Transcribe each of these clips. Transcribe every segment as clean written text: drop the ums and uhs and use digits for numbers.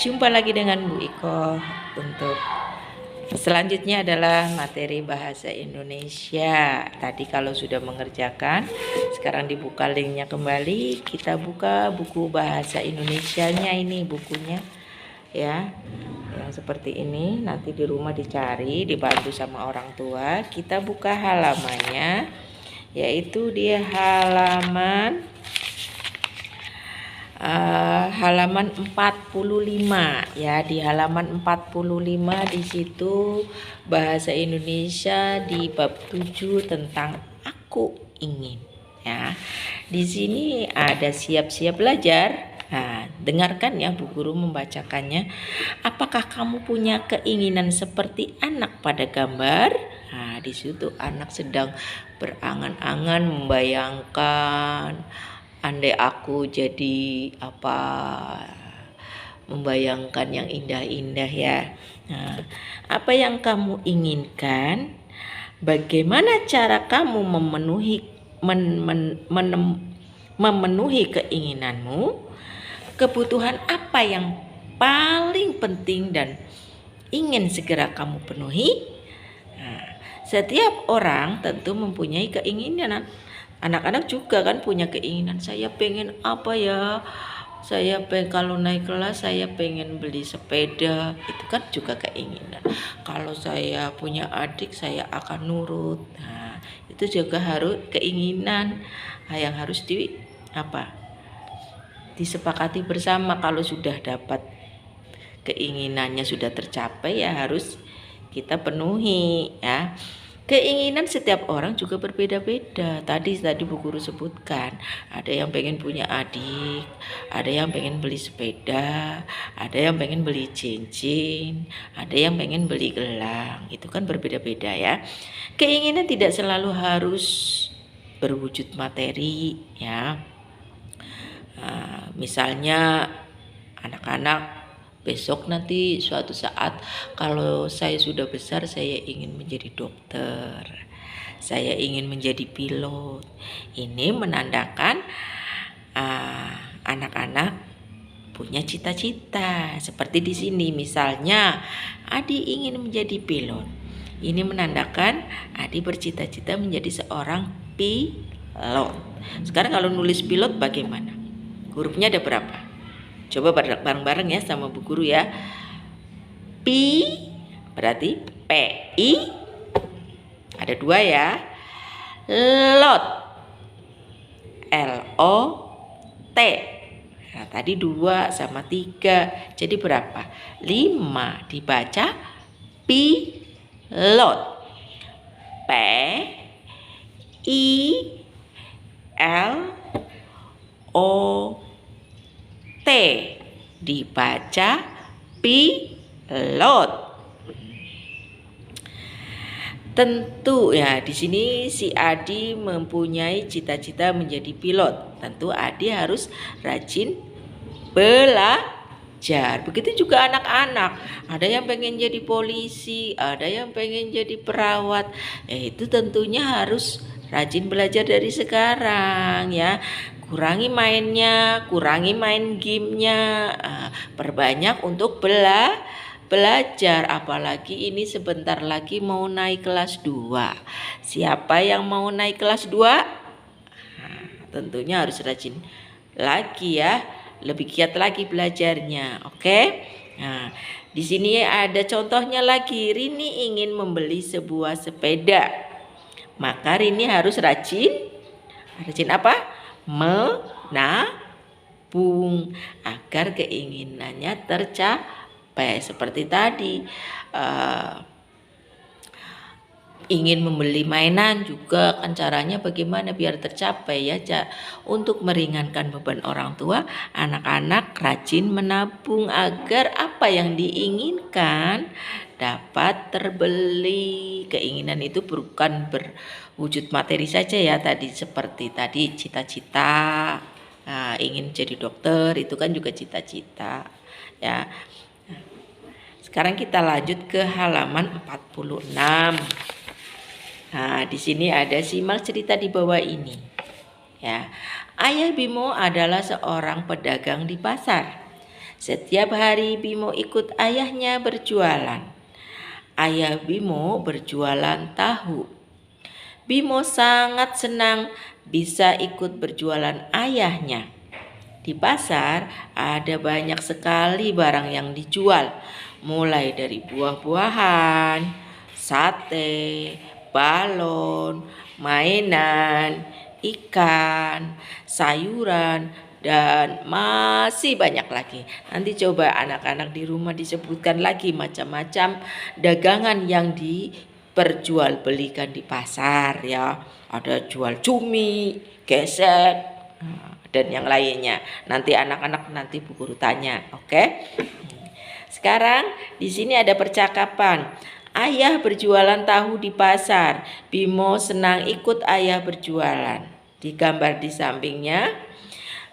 Jumpa lagi dengan Bu Iko untuk selanjutnya adalah materi bahasa Indonesia. Tadi kalau sudah mengerjakan, sekarang dibuka linknya kembali. Kita buka buku bahasa Indonesianya, ini bukunya ya, yang seperti ini. Nanti di rumah dicari, dibantu sama orang tua. Kita buka halamannya, yaitu di halaman 45 ya. Di halaman 45 di situ bahasa Indonesia di bab 7 tentang aku ingin ya. Di sini ada siap-siap belajar. Nah, dengarkan ya Bu Guru membacakannya. Apakah kamu punya keinginan seperti anak pada gambar? Nah, di situ anak sedang berangan-angan membayangkan, andai aku jadi apa, membayangkan yang indah-indah ya. Nah, apa yang kamu inginkan? Bagaimana cara kamu memenuhi keinginanmu? Kebutuhan apa yang paling penting dan ingin segera kamu penuhi? Nah, setiap orang tentu mempunyai keinginan. Anak-anak juga kan punya keinginan. Saya pengen apa ya? Kalau naik kelas saya pengen beli sepeda. Itu kan juga keinginan. Kalau saya punya adik saya akan nurut. Nah, itu juga harus keinginan yang harus disepakati bersama. Kalau sudah dapat keinginannya sudah tercapai ya harus kita penuhi ya. Keinginan setiap orang juga berbeda-beda. Tadi Bu Guru sebutkan, ada yang pengen punya adik, ada yang pengen beli sepeda, ada yang pengen beli cincin, ada yang pengen beli gelang. Itu kan berbeda-beda ya. Keinginan tidak selalu harus berwujud materi ya. Misalnya anak-anak besok nanti suatu saat, kalau saya sudah besar saya ingin menjadi dokter, saya ingin menjadi pilot. Ini menandakan anak-anak punya cita-cita. Seperti di sini misalnya Adi ingin menjadi pilot. Ini menandakan Adi bercita-cita menjadi seorang pilot. Sekarang kalau nulis pilot bagaimana? Hurufnya ada berapa? Coba bareng-bareng ya sama Bu Guru ya. Pi berarti PI. Ada 2 ya. Lot LOT. Nah, tadi 2 sama 3. Jadi berapa? 5 dibaca pilot. P I L O T dibaca pilot. Tentu ya di sini si Adi mempunyai cita-cita menjadi pilot. Tentu Adi harus rajin belajar. Begitu juga anak-anak. Ada yang pengen jadi polisi, ada yang pengen jadi perawat. Itu tentunya harus rajin belajar dari sekarang ya. Kurangi mainnya, kurangi main gamenya, perbanyak untuk belajar. Apalagi ini sebentar lagi mau naik kelas 2. Siapa yang mau naik kelas 2? Tentunya harus rajin lagi ya, lebih giat lagi belajarnya. Oke? Nah, di sini ada contohnya lagi. Rini ingin membeli sebuah sepeda. Maka Rini harus rajin apa? Menabung agar keinginannya tercapai. Seperti tadi ingin membeli mainan juga kan caranya bagaimana biar tercapai ya. Untuk meringankan beban orang tua, anak-anak rajin menabung agar apa yang diinginkan dapat terbeli. Keinginan itu bukan berwujud materi saja ya. Tadi seperti tadi cita-cita, ingin jadi dokter itu kan juga cita-cita ya. Sekarang kita lanjut ke halaman 46. Nah, di sini ada simak cerita di bawah ini. Ya. Ayah Bimo adalah seorang pedagang di pasar. Setiap hari Bimo ikut ayahnya berjualan. Ayah Bimo berjualan tahu. Bimo sangat senang bisa ikut berjualan ayahnya. Di pasar ada banyak sekali barang yang dijual, mulai dari buah-buahan, sate, balon, mainan, ikan, sayuran, dan masih banyak lagi. Nanti coba anak-anak di rumah disebutkan lagi macam-macam dagangan yang diperjualbelikan di pasar ya. Ada jual cumi, gesek, dan yang lainnya. Nanti anak-anak nanti Bu Guru tanya, oke? Sekarang di sini ada percakapan. Ayah berjualan tahu di pasar. Bimo senang ikut ayah berjualan. Digambar di sampingnya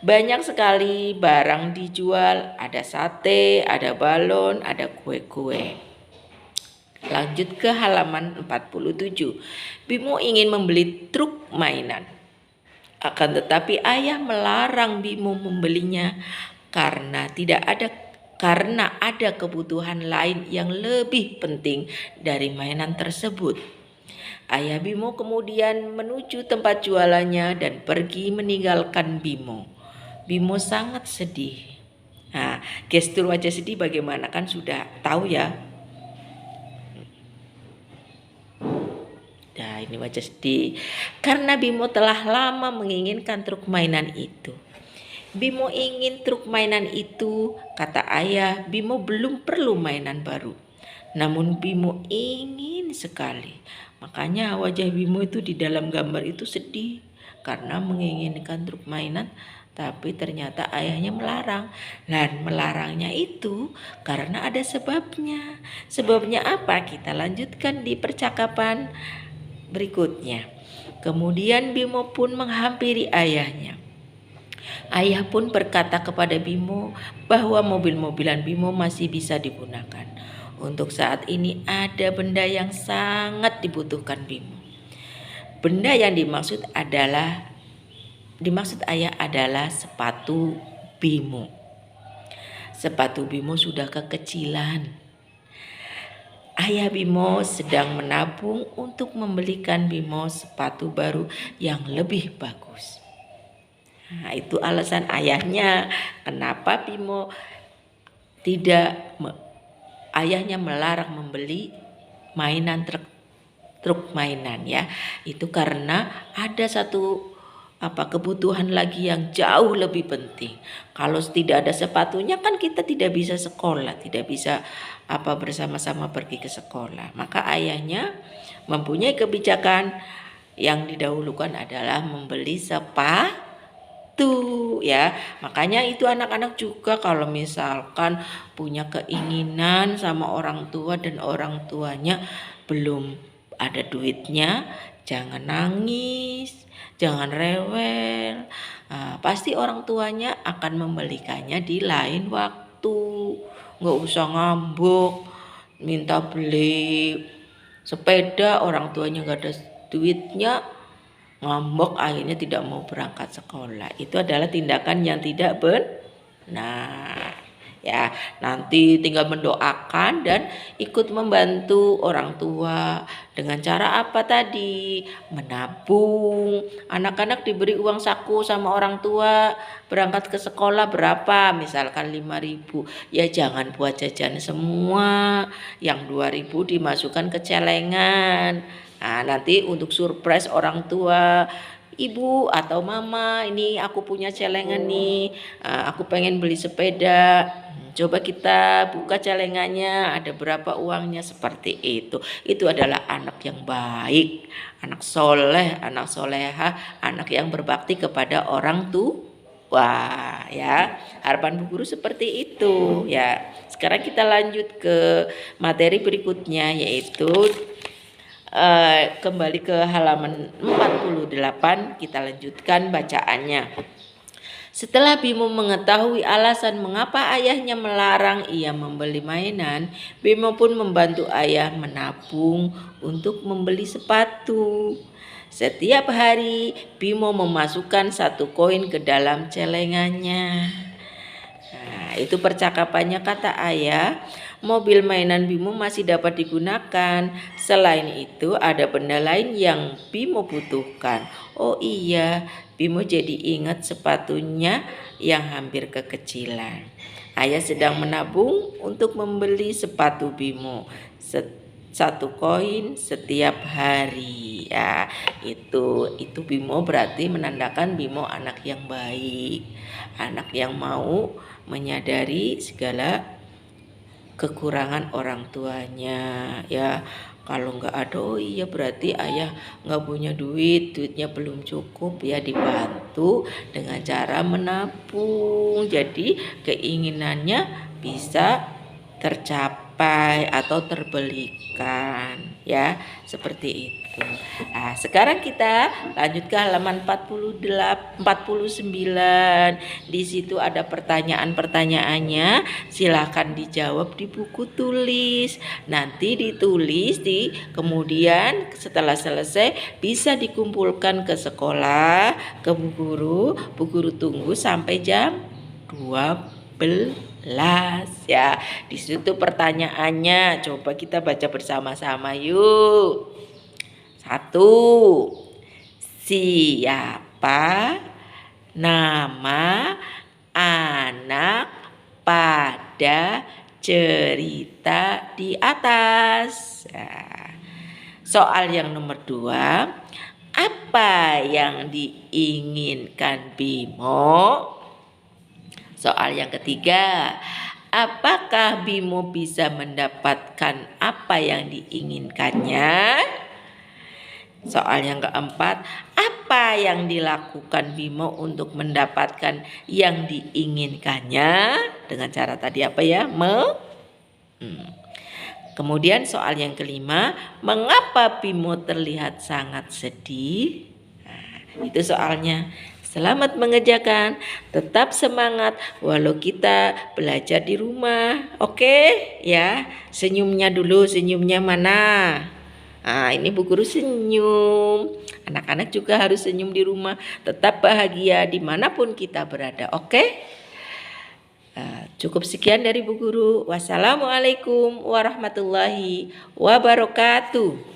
banyak sekali barang dijual. Ada sate, ada balon, ada kue-kue. Lanjut ke halaman 47. Bimo ingin membeli truk mainan. Akan tetapi ayah melarang Bimo membelinya karena ada kebutuhan lain yang lebih penting dari mainan tersebut. Ayah Bimo kemudian menuju tempat jualannya dan pergi meninggalkan Bimo. Bimo sangat sedih. Nah, gestur wajah sedih bagaimana kan sudah tahu ya. Nah, ini wajah sedih karena Bimo telah lama menginginkan truk mainan itu. Bimo ingin truk mainan itu, kata ayah. Bimo belum perlu mainan baru. Namun Bimo ingin sekali. Makanya wajah Bimo itu di dalam gambar itu sedih karena menginginkan truk mainan, tapi ternyata ayahnya melarang. Dan melarangnya itu karena ada sebabnya. Sebabnya apa? Kita lanjutkan di percakapan berikutnya. Kemudian Bimo pun menghampiri ayahnya. Ayah pun berkata kepada Bimo bahwa mobil-mobilan Bimo masih bisa digunakan. Untuk saat ini ada benda yang sangat dibutuhkan Bimo. Benda yang dimaksud ayah adalah sepatu Bimo. Sepatu Bimo sudah kekecilan. Ayah Bimo sedang menabung untuk membelikan Bimo sepatu baru yang lebih bagus. Nah, itu alasan ayahnya kenapa Bimo ayahnya melarang membeli mainan truk mainan ya. Itu karena ada satu kebutuhan lagi yang jauh lebih penting. Kalau tidak ada sepatunya kan kita tidak bisa sekolah, tidak bisa bersama-sama pergi ke sekolah. Maka ayahnya mempunyai kebijakan yang didahulukan adalah membeli sepatu ya. Makanya itu anak-anak juga kalau misalkan punya keinginan sama orang tua dan orang tuanya belum ada duitnya, jangan nangis, jangan rewel. Pasti orang tuanya akan membelikannya di lain waktu. Nggak usah ngambek minta beli sepeda, orang tuanya nggak ada duitnya, ngambek akhirnya tidak mau berangkat sekolah. Itu adalah tindakan yang tidak benar. Ya, nanti tinggal mendoakan dan ikut membantu orang tua dengan cara apa tadi? Menabung. Anak-anak diberi uang saku sama orang tua berangkat ke sekolah berapa? Misalkan 5.000. Ya jangan buat jajan semua. Yang 2.000 dimasukkan ke celengan. Nah, nanti untuk surprise orang tua, ibu atau mama, ini aku punya celengan nih, aku pengen beli sepeda. Coba kita buka celengannya, ada berapa uangnya, seperti itu. Itu adalah anak yang baik, anak soleh, anak soleha, anak yang berbakti kepada orang tua ya. Harapan Bu Guru seperti itu ya. Sekarang kita lanjut ke materi berikutnya, yaitu kembali ke halaman 48, kita lanjutkan bacaannya. Setelah Bimo mengetahui alasan mengapa ayahnya melarang ia membeli mainan, Bimo pun membantu ayah menabung untuk membeli sepatu. Setiap hari Bimo memasukkan 1 koin ke dalam celengannya. Nah, itu percakapannya, kata ayah. Mobil mainan Bimo masih dapat digunakan. Selain itu ada benda lain yang Bimo butuhkan. Oh iya, Bimo jadi ingat sepatunya yang hampir kekecilan. Ayah sedang menabung untuk membeli sepatu Bimo. Satu koin setiap hari. Ya, itu Bimo berarti menandakan Bimo anak yang baik, anak yang mau menyadari segala kekurangan orang tuanya. Ya, kalau nggak ada, oh iya berarti ayah nggak punya duitnya belum cukup, ya dibantu dengan cara menabung. Jadi keinginannya bisa tercapai atau terbelikan, ya seperti itu. Nah, sekarang kita lanjut ke halaman 49. Di situ ada pertanyaan-pertanyaannya, silakan dijawab di buku tulis. Nanti ditulis kemudian setelah selesai bisa dikumpulkan ke sekolah, ke Bu Guru tunggu sampai jam 12 ya. Di situ pertanyaannya, coba kita baca bersama-sama yuk. 1. Siapa nama anak pada cerita di atas? Nah, soal yang nomor 2, apa yang diinginkan Bimo? Soal yang ketiga, apakah Bimo bisa mendapatkan apa yang diinginkannya? Soal yang keempat, apa yang dilakukan Bimo untuk mendapatkan yang diinginkannya? Dengan cara tadi apa ya? Kemudian soal yang kelima, mengapa Bimo terlihat sangat sedih? Nah, itu soalnya. Selamat mengerjakan, tetap semangat walau kita belajar di rumah. Oke ya, senyumnya dulu, senyumnya mana? Nah, ini Bu Guru senyum. Anak-anak juga harus senyum di rumah. Tetap bahagia dimanapun kita berada. Oke? Cukup sekian dari Bu Guru. Wassalamualaikum warahmatullahi wabarakatuh.